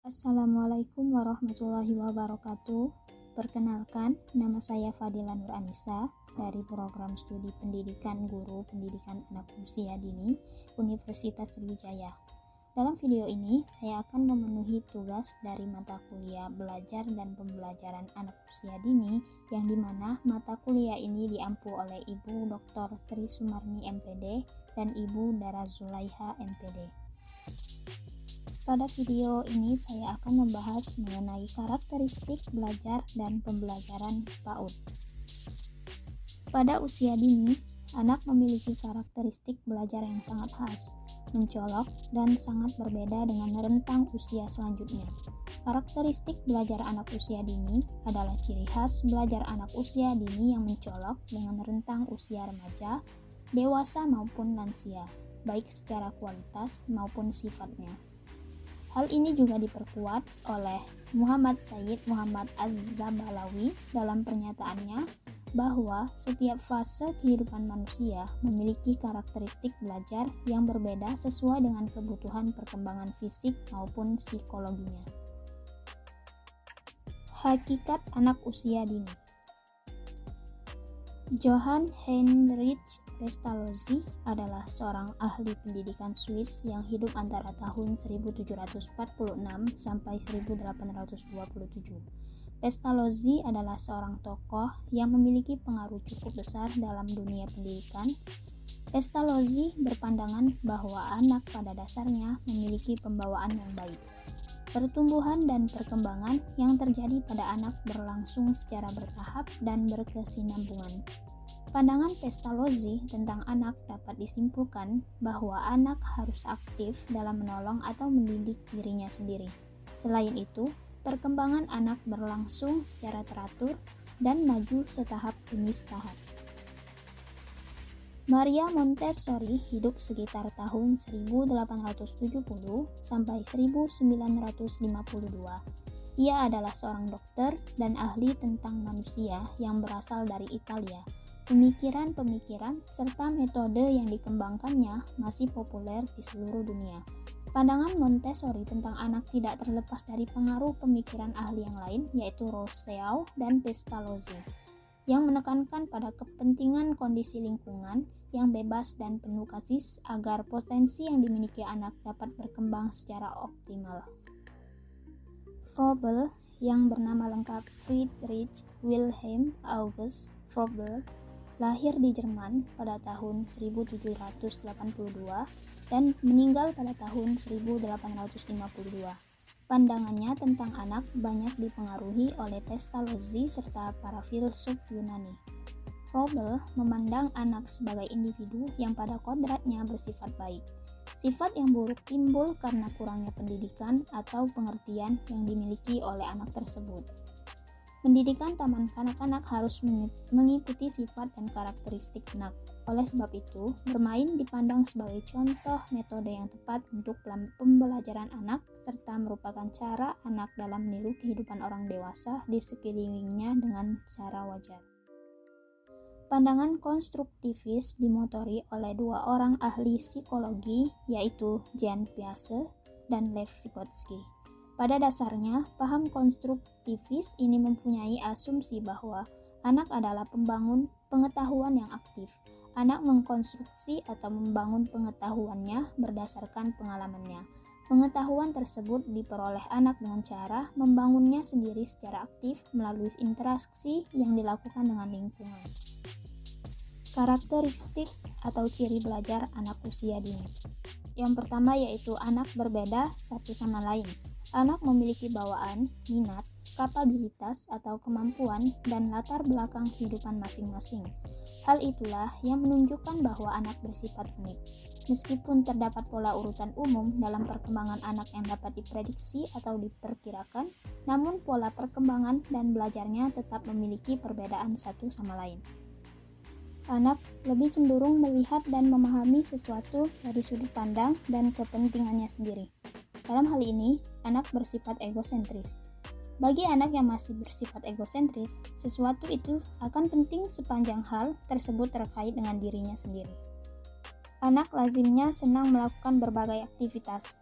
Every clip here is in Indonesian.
Assalamualaikum warahmatullahi wabarakatuh. Perkenalkan, nama saya Fadila Nur Anissa dari program studi pendidikan guru pendidikan anak usia dini Universitas Sriwijaya. Dalam video ini, saya akan memenuhi tugas dari mata kuliah belajar dan pembelajaran anak usia dini yang dimana mata kuliah ini diampu oleh Ibu Dr. Sri Sumarni MPD dan Ibu Dara Zulaiha MPD. Pada video ini saya akan membahas mengenai karakteristik belajar dan pembelajaran PAUD. Pada usia dini, anak memiliki karakteristik belajar yang sangat khas, mencolok, dan sangat berbeda dengan rentang usia selanjutnya. Karakteristik belajar anak usia dini adalah ciri khas belajar anak usia dini yang mencolok dengan rentang usia remaja, dewasa maupun lansia, baik secara kualitas maupun sifatnya. Hal ini juga diperkuat oleh Muhammad Sayyid Muhammad Az-Zabalawi dalam pernyataannya bahwa setiap fase kehidupan manusia memiliki karakteristik belajar yang berbeda sesuai dengan kebutuhan perkembangan fisik maupun psikologinya. Hakikat anak usia dini. Johann Heinrich Pestalozzi adalah seorang ahli pendidikan Swiss yang hidup antara tahun 1746 sampai 1827. Pestalozzi adalah seorang tokoh yang memiliki pengaruh cukup besar dalam dunia pendidikan. Pestalozzi berpandangan bahwa anak pada dasarnya memiliki pembawaan yang baik. Pertumbuhan dan perkembangan yang terjadi pada anak berlangsung secara bertahap dan berkesinambungan. Pandangan Pestalozzi tentang anak dapat disimpulkan bahwa anak harus aktif dalam menolong atau mendidik dirinya sendiri. Selain itu, perkembangan anak berlangsung secara teratur dan maju setahap demi setahap. Maria Montessori hidup sekitar tahun 1870 sampai 1952. Ia adalah seorang dokter dan ahli tentang manusia yang berasal dari Italia. Pemikiran-pemikiran serta metode yang dikembangkannya masih populer di seluruh dunia. Pandangan Montessori tentang anak tidak terlepas dari pengaruh pemikiran ahli yang lain, yaitu Rousseau dan Pestalozzi, yang menekankan pada kepentingan kondisi lingkungan yang bebas dan penuh kasih agar potensi yang dimiliki anak dapat berkembang secara optimal. Froebel, yang bernama lengkap Friedrich Wilhelm August Froebel, lahir di Jerman pada tahun 1782 dan meninggal pada tahun 1852. Pandangannya tentang anak banyak dipengaruhi oleh Pestalozzi serta para filsuf Yunani. Froebel memandang anak sebagai individu yang pada kodratnya bersifat baik. Sifat yang buruk timbul karena kurangnya pendidikan atau pengertian yang dimiliki oleh anak tersebut. Pendidikan taman kanak-kanak harus mengikuti sifat dan karakteristik anak. Oleh sebab itu, bermain dipandang sebagai contoh metode yang tepat untuk pembelajaran anak serta merupakan cara anak dalam meniru kehidupan orang dewasa di sekelilingnya dengan cara wajar. Pandangan konstruktivis dimotori oleh dua orang ahli psikologi, yaitu Jean Piaget dan Lev Vygotsky. Pada dasarnya, paham konstruktivis ini mempunyai asumsi bahwa anak adalah pembangun pengetahuan yang aktif. Anak mengkonstruksi atau membangun pengetahuannya berdasarkan pengalamannya. Pengetahuan tersebut diperoleh anak dengan cara membangunnya sendiri secara aktif melalui interaksi yang dilakukan dengan lingkungan. Karakteristik atau ciri belajar anak usia dini. Yang pertama yaitu anak berbeda satu sama lain. Anak memiliki bawaan, minat, kapabilitas atau kemampuan dan latar belakang kehidupan masing-masing. Hal itulah yang menunjukkan bahwa anak bersifat unik. Meskipun terdapat pola urutan umum dalam perkembangan anak yang dapat diprediksi atau diperkirakan, namun pola perkembangan dan belajarnya tetap memiliki perbedaan satu sama lain. Anak lebih cenderung melihat dan memahami sesuatu dari sudut pandang dan kepentingannya sendiri. Dalam hal ini, anak bersifat egosentris. Bagi anak yang masih bersifat egosentris, sesuatu itu akan penting sepanjang hal tersebut terkait dengan dirinya sendiri. Anak lazimnya senang melakukan berbagai aktivitas.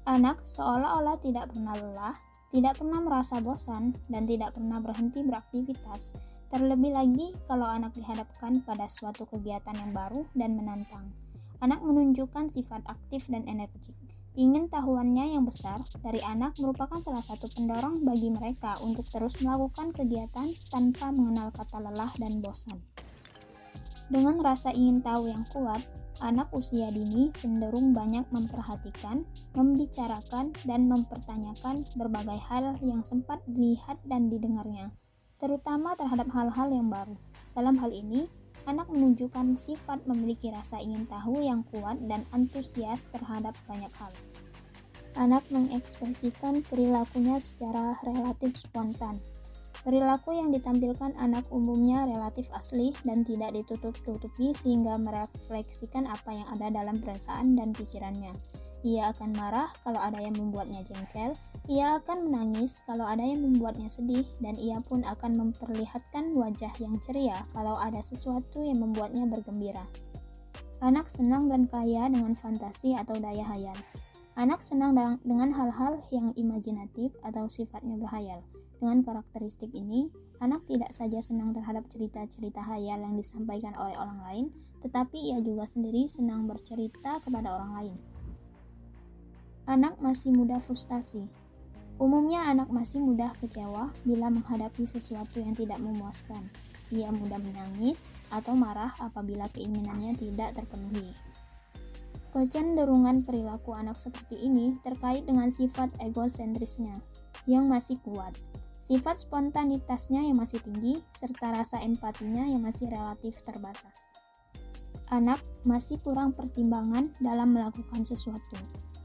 Anak seolah-olah tidak pernah lelah, tidak pernah merasa bosan, dan tidak pernah berhenti beraktivitas. Terlebih lagi kalau anak dihadapkan pada suatu kegiatan yang baru dan menantang. Anak menunjukkan sifat aktif dan energik. Ingin tahuannya yang besar dari anak merupakan salah satu pendorong bagi mereka untuk terus melakukan kegiatan tanpa mengenal kata lelah dan bosan. Dengan rasa ingin tahu yang kuat, anak usia dini cenderung banyak memperhatikan, membicarakan, dan mempertanyakan berbagai hal yang sempat dilihat dan didengarnya, terutama terhadap hal-hal yang baru. Dalam hal ini, anak menunjukkan sifat memiliki rasa ingin tahu yang kuat dan antusias terhadap banyak hal. Anak mengekspresikan perilakunya secara relatif spontan. Perilaku yang ditampilkan anak umumnya relatif asli dan tidak ditutup-tutupi sehingga merefleksikan apa yang ada dalam perasaan dan pikirannya. Ia akan marah kalau ada yang membuatnya jengkel, ia akan menangis kalau ada yang membuatnya sedih, dan ia pun akan memperlihatkan wajah yang ceria kalau ada sesuatu yang membuatnya bergembira. Anak senang dan kaya dengan fantasi atau daya hayal. Anak senang dengan hal-hal yang imajinatif atau sifatnya berhayal. Dengan karakteristik ini, anak tidak saja senang terhadap cerita-cerita hayal yang disampaikan oleh orang lain, tetapi ia juga sendiri senang bercerita kepada orang lain. Anak masih mudah frustasi. Umumnya anak masih mudah kecewa bila menghadapi sesuatu yang tidak memuaskan. Ia mudah menangis atau marah apabila keinginannya tidak terpenuhi. Kecenderungan perilaku anak seperti ini terkait dengan sifat egosentrisnya yang masih kuat, sifat spontanitasnya yang masih tinggi, serta rasa empatinya yang masih relatif terbatas. Anak masih kurang pertimbangan dalam melakukan sesuatu.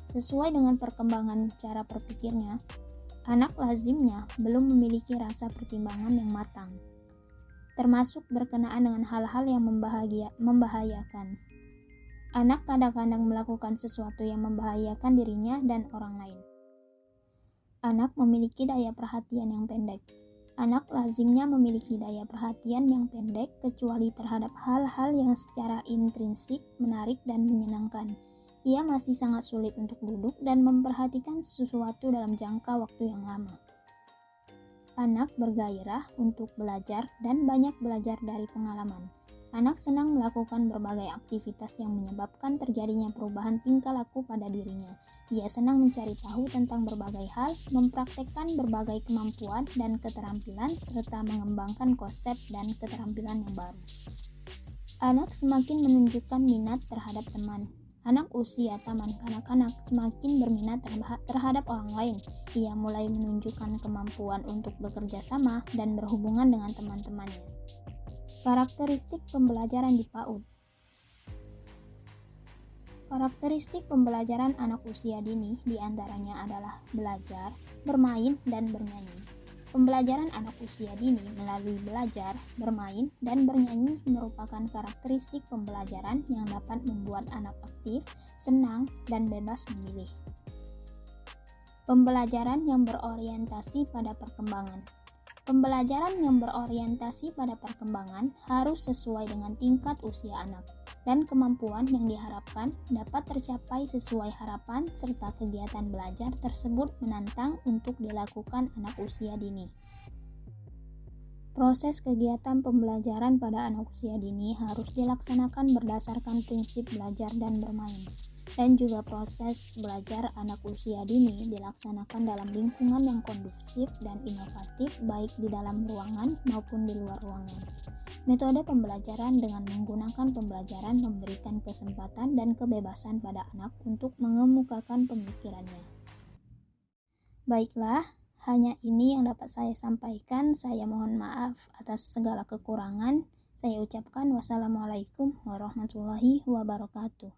Sesuai dengan perkembangan cara berpikirnya, anak lazimnya belum memiliki rasa pertimbangan yang matang, termasuk berkenaan dengan hal-hal yang membahayakan. Anak kadang-kadang melakukan sesuatu yang membahayakan dirinya dan orang lain. Anak memiliki daya perhatian yang pendek. Anak lazimnya memiliki daya perhatian yang pendek kecuali terhadap hal-hal yang secara intrinsik menarik dan menyenangkan. Ia masih sangat sulit untuk duduk dan memperhatikan sesuatu dalam jangka waktu yang lama. Anak bergairah untuk belajar dan banyak belajar dari pengalaman. Anak senang melakukan berbagai aktivitas yang menyebabkan terjadinya perubahan tingkah laku pada dirinya. Ia senang mencari tahu tentang berbagai hal, mempraktekkan berbagai kemampuan dan keterampilan, serta mengembangkan konsep dan keterampilan yang baru. Anak semakin menunjukkan minat terhadap teman. Anak usia taman kanak-kanak semakin berminat terhadap orang lain. Ia mulai menunjukkan kemampuan untuk bekerja sama dan berhubungan dengan teman-temannya. Karakteristik pembelajaran di PAUD. Karakteristik pembelajaran anak usia dini diantaranya adalah belajar, bermain, dan bernyanyi. Pembelajaran anak usia dini melalui belajar, bermain, dan bernyanyi merupakan karakteristik pembelajaran yang dapat membuat anak aktif, senang, dan bebas memilih. Pembelajaran yang berorientasi pada perkembangan. Pembelajaran yang berorientasi pada perkembangan harus sesuai dengan tingkat usia anak, dan kemampuan yang diharapkan dapat tercapai sesuai harapan serta kegiatan belajar tersebut menantang untuk dilakukan anak usia dini. Proses kegiatan pembelajaran pada anak usia dini harus dilaksanakan berdasarkan prinsip belajar dan bermain. Dan juga proses belajar anak usia dini dilaksanakan dalam lingkungan yang kondusif dan inovatif baik di dalam ruangan maupun di luar ruangan. Metode pembelajaran dengan menggunakan pembelajaran memberikan kesempatan dan kebebasan pada anak untuk mengemukakan pemikirannya. Baiklah, hanya ini yang dapat saya sampaikan. Saya mohon maaf atas segala kekurangan. Saya ucapkan wassalamualaikum warahmatullahi wabarakatuh.